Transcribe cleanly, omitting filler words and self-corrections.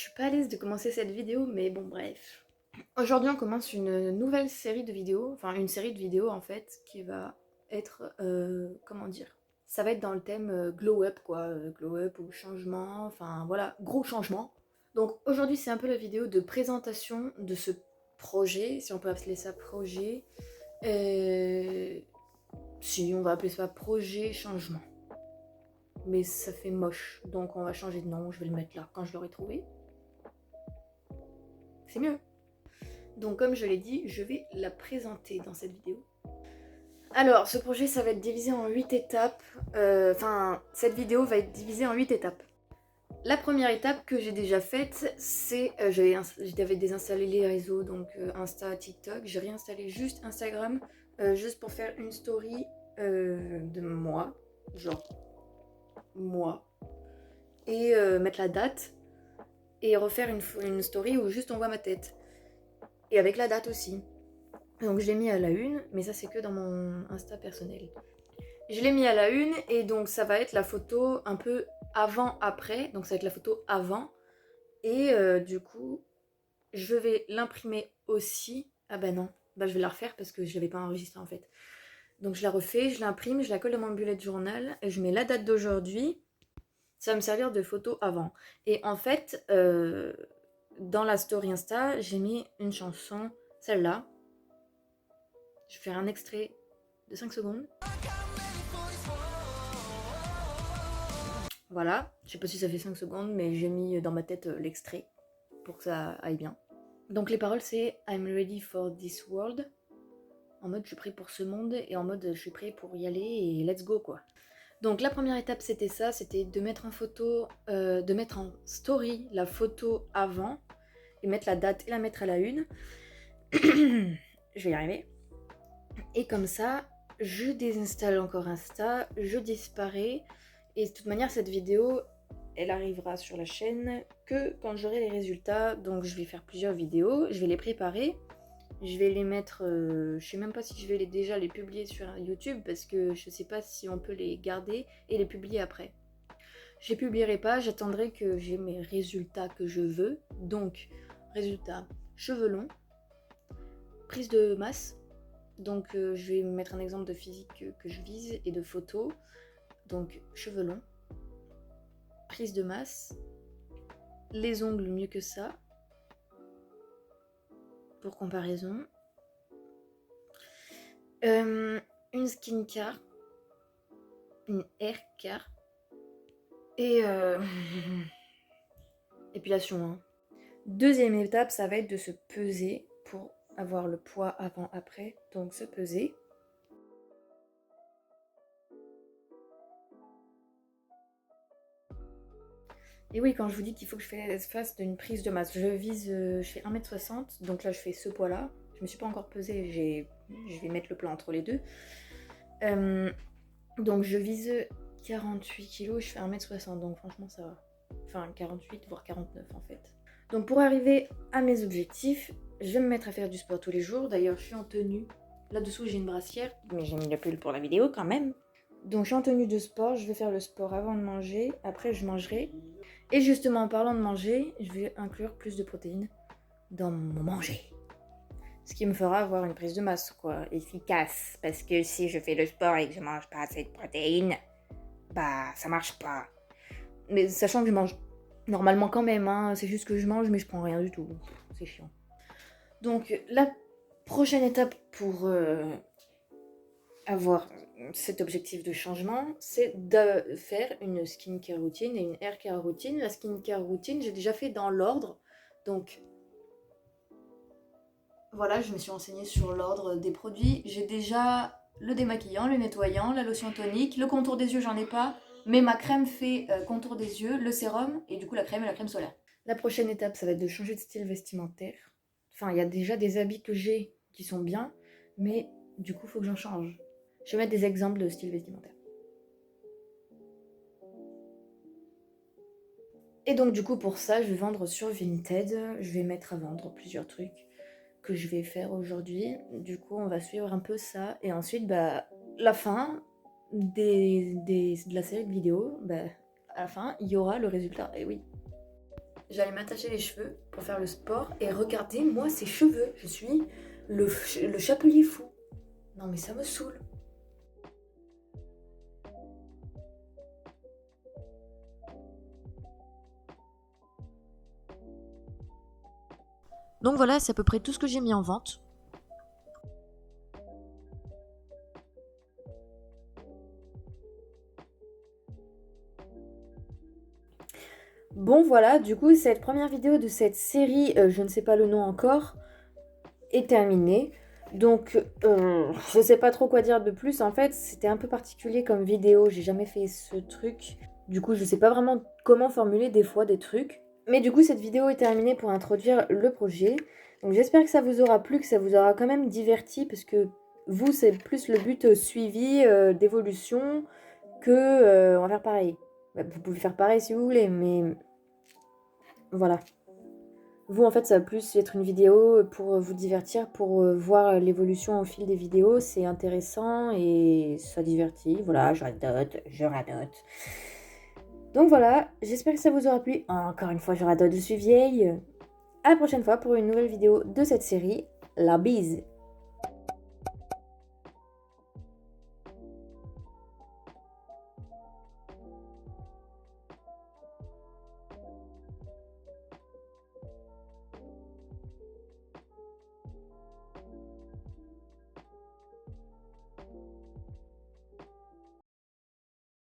suis pas à l'aise de commencer cette vidéo, mais bon bref. Aujourd'hui on commence une nouvelle série de vidéos, enfin une série de vidéos en fait, qui va être, comment dire, ça va être dans le thème glow up quoi, glow up ou changement, enfin voilà, gros changement. Donc aujourd'hui c'est un peu la vidéo de présentation de ce projet, si on peut appeler ça projet, si on va appeler ça projet changement. Mais ça fait moche, donc on va changer de nom, je vais le mettre là quand je l'aurai trouvé. C'est mieux. Donc comme je l'ai dit, je vais la présenter dans cette vidéo. Alors, ce projet, ça va être divisé en 8 étapes. Cette vidéo va être divisée en 8 étapes. La première étape que j'ai déjà faite, c'est... j'avais désinstallé les réseaux, donc Insta, TikTok. J'ai réinstallé juste Instagram, juste pour faire une story de moi. Genre, moi. Et mettre la date. Et refaire une story où juste on voit ma tête. Et avec la date aussi. Donc je l'ai mis à la une, mais ça c'est que dans mon Insta personnel. Je l'ai mis à la une et donc ça va être la photo un peu avant-après. Donc ça va être la photo avant. Et du coup, je vais l'imprimer aussi. Ah bah non, bah je vais la refaire parce que je l'avais pas enregistrée en fait. Donc je la refais, je l'imprime, je la colle dans mon bullet journal. Et je mets la date d'aujourd'hui. Ça va me servir de photo avant. Et en fait, dans la story Insta, j'ai mis une chanson, celle-là. Je vais faire un extrait de 5 secondes. Voilà, je sais pas si ça fait 5 secondes, mais j'ai mis dans ma tête l'extrait pour que ça aille bien. Donc les paroles c'est I'm ready for this world. En mode je suis prêt pour ce monde et en mode je suis prêt pour y aller et let's go quoi. Donc la première étape c'était ça, c'était de mettre en photo, de mettre en story la photo avant et mettre la date et la mettre à la une. Je vais y arriver. Et comme ça, je désinstalle encore Insta, je disparais. Et de toute manière, cette vidéo, elle arrivera sur la chaîne que quand j'aurai les résultats. Donc je vais faire plusieurs vidéos, je vais les préparer. Je vais les mettre, je sais même pas si je vais déjà les publier sur YouTube parce que je sais pas si on peut les garder et les publier après. Je les publierai pas, j'attendrai que j'ai mes résultats que je veux. Donc, résultats, cheveux longs, prise de masse. Donc je vais mettre un exemple de physique que je vise et de photos. Donc cheveux longs, prise de masse, les ongles mieux que ça, pour comparaison. Une skincare, une haircare et épilation. Hein. Deuxième étape, ça va être de se peser pour avoir le poids avant-après. Donc se peser. Et oui, quand je vous dis qu'il faut que je fasse une prise de masse, je fais 1m60, donc là je fais ce poids-là. Je me suis pas encore pesée, je vais mettre le plan entre les deux. Donc je vise 48 kg, je fais 1m60, donc franchement ça va. Enfin 48 voire 49 en fait. Donc pour arriver à mes objectifs, je vais me mettre à faire du sport tous les jours. D'ailleurs je suis en tenue. Là-dessous j'ai une brassière, mais j'ai mis le pull pour la vidéo quand même. Donc je suis en tenue de sport, je vais faire le sport avant de manger, après je mangerai. Et justement en parlant de manger, je vais inclure plus de protéines dans mon manger. Ce qui me fera avoir une prise de masse, quoi, efficace. Parce que si je fais le sport et que je mange pas assez de protéines, bah ça marche pas. Mais sachant que je mange normalement quand même, hein, c'est juste que je mange mais je prends rien du tout. C'est chiant. Donc la prochaine étape pour avoir cet objectif de changement, c'est de faire une skincare routine et une haircare routine. La skincare routine, j'ai déjà fait dans l'ordre. Donc voilà, je me suis renseignée sur l'ordre des produits. J'ai déjà le démaquillant, le nettoyant, la lotion tonique, le contour des yeux, j'en ai pas. Mais ma crème fait contour des yeux, le sérum et du coup la crème solaire. La prochaine étape, ça va être de changer de style vestimentaire. Enfin, il y a déjà des habits que j'ai qui sont bien, mais du coup, il faut que j'en change. Je vais mettre des exemples de style vestimentaire. Et donc du coup pour ça, je vais vendre sur Vinted. Je vais mettre à vendre plusieurs trucs que je vais faire aujourd'hui. Du coup, on va suivre un peu ça. Et ensuite, bah, la fin de la série de vidéos, bah, à la fin, il y aura le résultat. Et oui. j'allais m'attacher les cheveux pour faire le sport. Et regardez, moi, ces cheveux, je suis le chapelier fou. Non mais ça me saoule. Donc voilà, c'est à peu près tout ce que j'ai mis en vente. Bon voilà, du coup cette première vidéo de cette série, je ne sais pas le nom encore, est terminée. Donc je sais pas trop quoi dire de plus. En fait c'était un peu particulier comme vidéo, j'ai jamais fait ce truc. Du coup je sais pas vraiment comment formuler des fois des trucs. Mais du coup cette vidéo est terminée pour introduire le projet. Donc j'espère que ça vous aura plu, que ça vous aura quand même diverti. Parce que vous c'est plus le but suivi d'évolution que on va faire pareil. Bah, vous pouvez faire pareil si vous voulez, mais voilà. Vous, en fait, ça va plus être une vidéo pour vous divertir, pour voir l'évolution au fil des vidéos. C'est intéressant et ça divertit. Voilà, je radote, je radote. Donc voilà, j'espère que ça vous aura plu. Encore une fois, je radote, je suis vieille. À la prochaine fois pour une nouvelle vidéo de cette série. La bise!